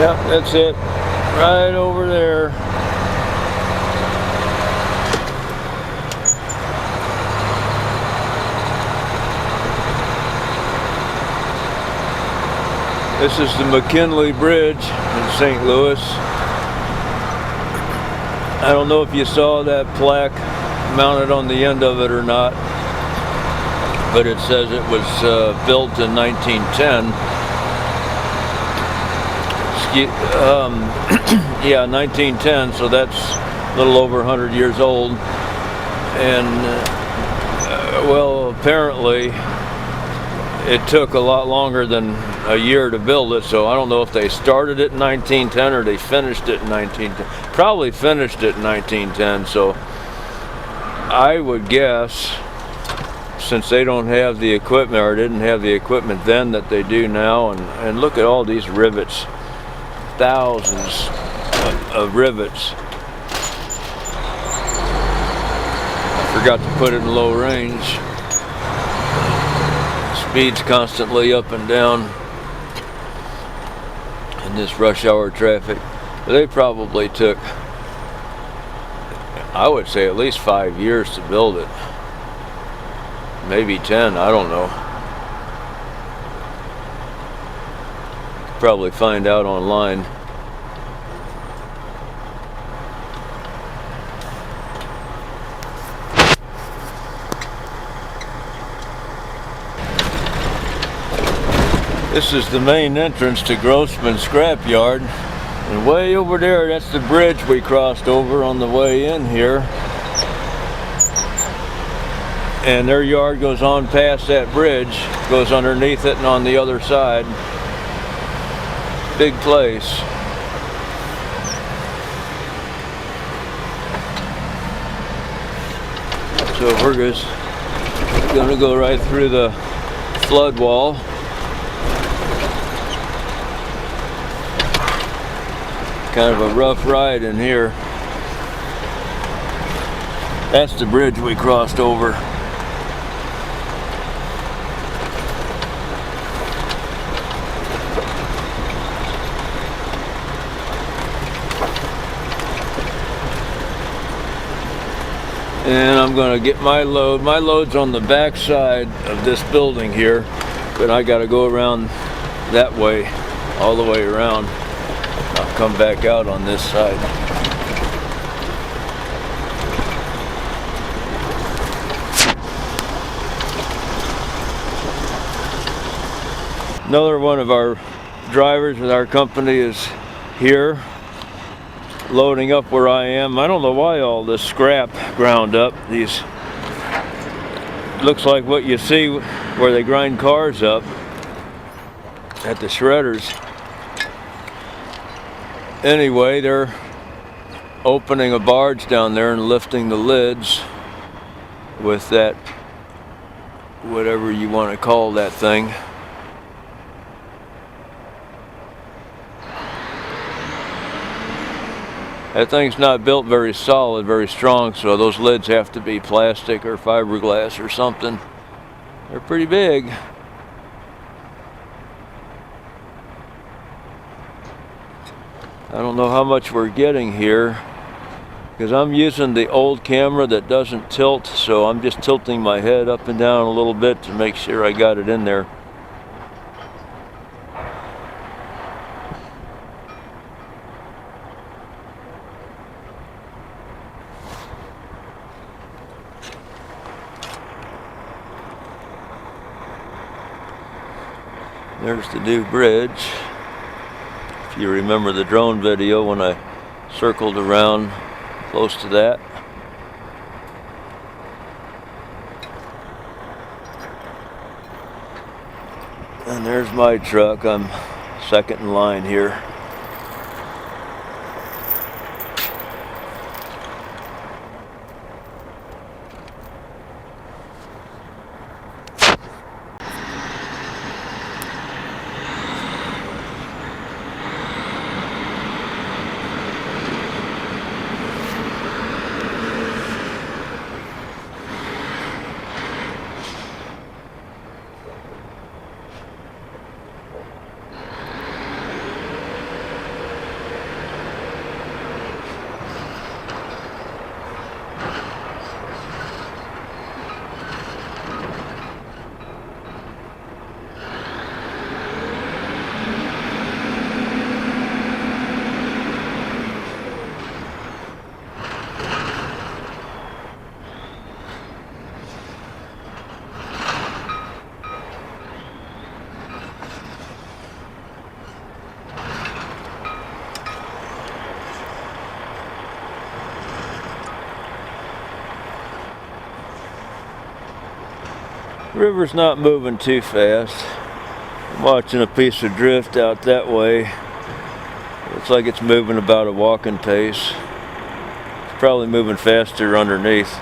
Yep, that's it. Right over there. This is the McKinley Bridge in St. Louis. I don't know if you saw that plaque mounted on the end of it or not, but it says it was built in 1910. Yeah, 1910, so that's a little over 100 years old. And well, apparently it took a lot longer than a year to build it, so I don't know if they started it in 1910 or they finished it in 1910. Probably finished it in 1910, so I would guess, since they don't have the equipment, or didn't have the equipment then that they do now, and look at all these rivets. Thousands of rivets. I forgot to put it in low range. Speed's constantly up and down in this rush hour traffic. They probably took, I would say, at least 5 years to build it. Maybe 10, I don't know. Probably find out online. This is the main entrance to Grossman Scrapyard, and way over there, that's the bridge we crossed over on the way in here. And their yard goes on past that bridge, goes underneath it and on the other side. Big place. So we're just gonna go right through the flood wall. Kind of a rough ride in here. That's the bridge we crossed over. And I'm going to get my load. My load's on the back side of this building here, but I got to go around that way, all the way around. I'll come back out on this side. Another one of our drivers with our company is here, loading up where I am. I don't know why all this scrap ground up. These looks like what you see where they grind cars up at the shredders. Anyway, they're opening a barge down there and lifting the lids with that, whatever you want to call that thing. That thing's not built very solid, very strong, so those lids have to be plastic or fiberglass or something. They're pretty big. I don't know how much we're getting here, because I'm using the old camera that doesn't tilt, so I'm just tilting my head up and down a little bit to make sure I got it in there. There's the new bridge. If you remember the drone video when I circled around close to that. And there's my truck. I'm second in line here. River's not moving too fast. I'm watching a piece of drift out that way. Looks like it's moving about a walking pace. It's probably moving faster underneath.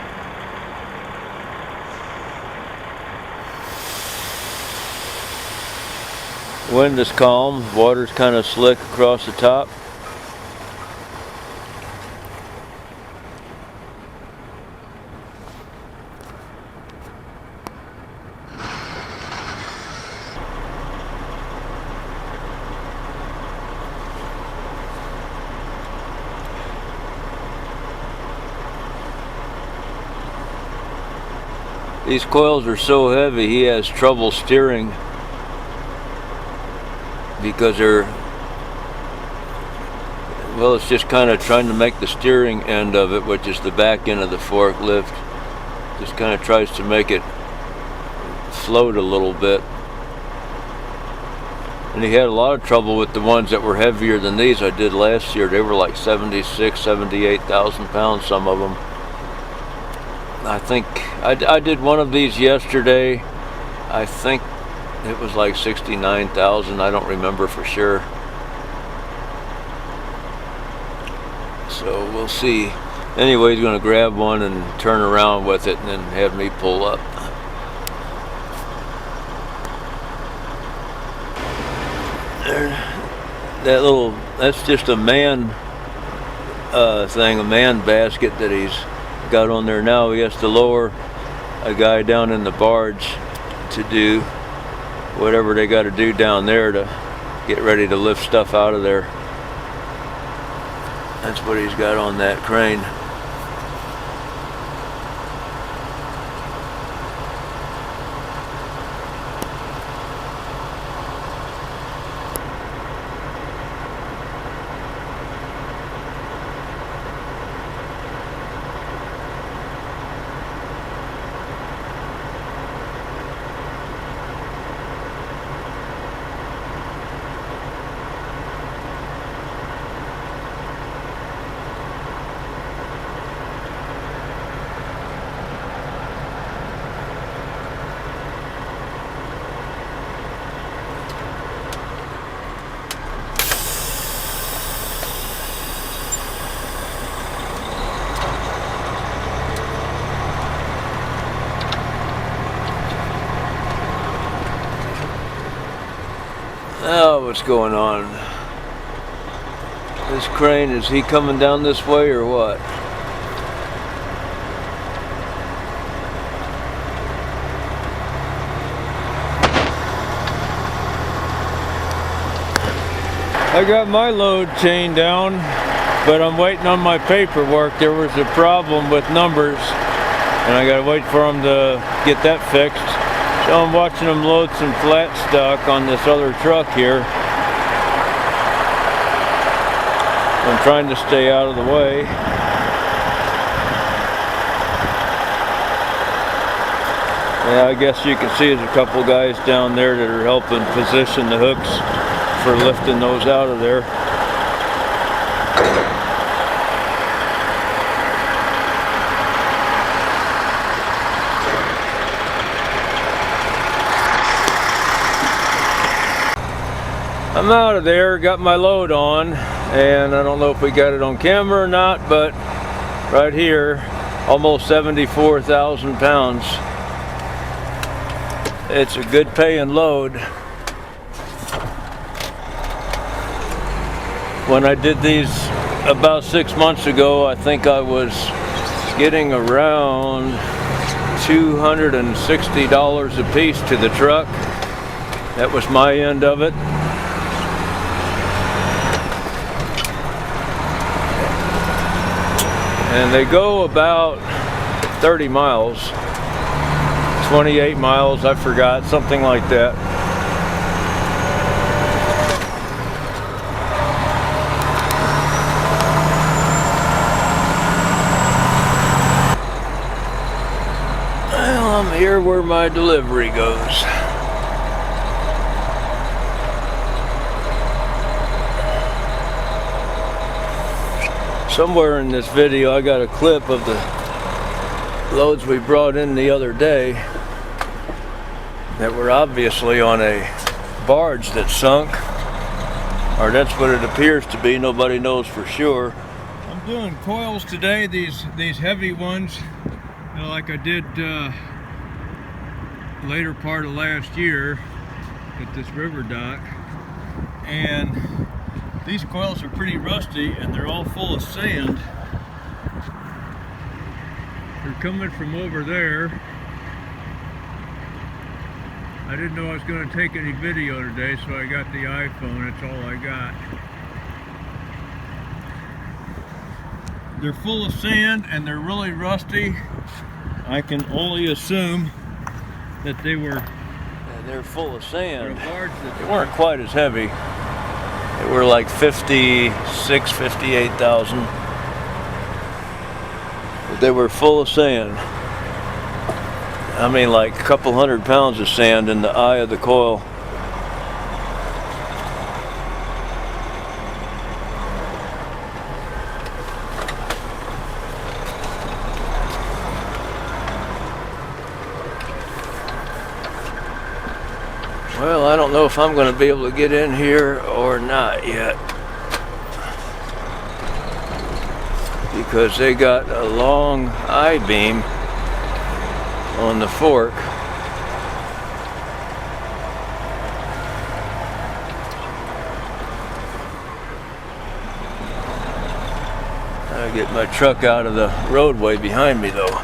Wind is calm, water's kind of slick across the top. These coils are so heavy he has trouble steering because it's just kind of trying to make the steering end of it, which is the back end of the forklift, just kind of tries to make it float a little bit. And he had a lot of trouble with the ones that were heavier than these I did last year. They were like 76, 78,000 pounds, some of them. I think I did one of these yesterday. I think it was like 69,000. I don't remember for sure. So we'll see. Anyway, he's going to grab one and turn around with it and then have me pull up. That's just a man thing, a man basket that he's got on there now. He has to lower a guy down in the barge to do whatever they got to do down there to get ready to lift stuff out of there. That's what he's got on that crane. Oh, what's going on? This crane, is he coming down this way or what? I got my load chain down, but I'm waiting on my paperwork. There was a problem with numbers, and I gotta wait for them to get that fixed. So I'm watching them load some flat stock on this other truck here. I'm trying to stay out of the way. Yeah, I guess you can see there's a couple guys down there that are helping position the hooks for lifting those out of there. I'm out of there, got my load on, and I don't know if we got it on camera or not, but right here, almost 74,000 pounds. It's a good paying load. When I did these about 6 months ago, I think I was getting around $260 a piece to the truck. That was my end of it. And they go about 30 miles, 28 miles, I forgot, something like that. Well, I'm here where my delivery goes. Somewhere in this video I got a clip of the loads we brought in the other day. that were obviously on a barge that sunk, or that's what it appears to be. Nobody knows for sure. I'm doing coils today, these heavy ones, like I did later part of last year at this river dock. And these coils are pretty rusty and they're all full of sand. They're coming from over there. I didn't know I was going to take any video today, so I got the iPhone. That's all I got. They're full of sand and they're really rusty. I can only assume that they're full of sand. They weren't quite as heavy. They were like 56, 58,000. But they were full of sand. I mean, like a couple 100 pounds of sand in the eye of the coil. Well, I don't know if I'm going to be able to get in here or not yet, because they got a long I-beam on the fork. I'll get my truck out of the roadway behind me though.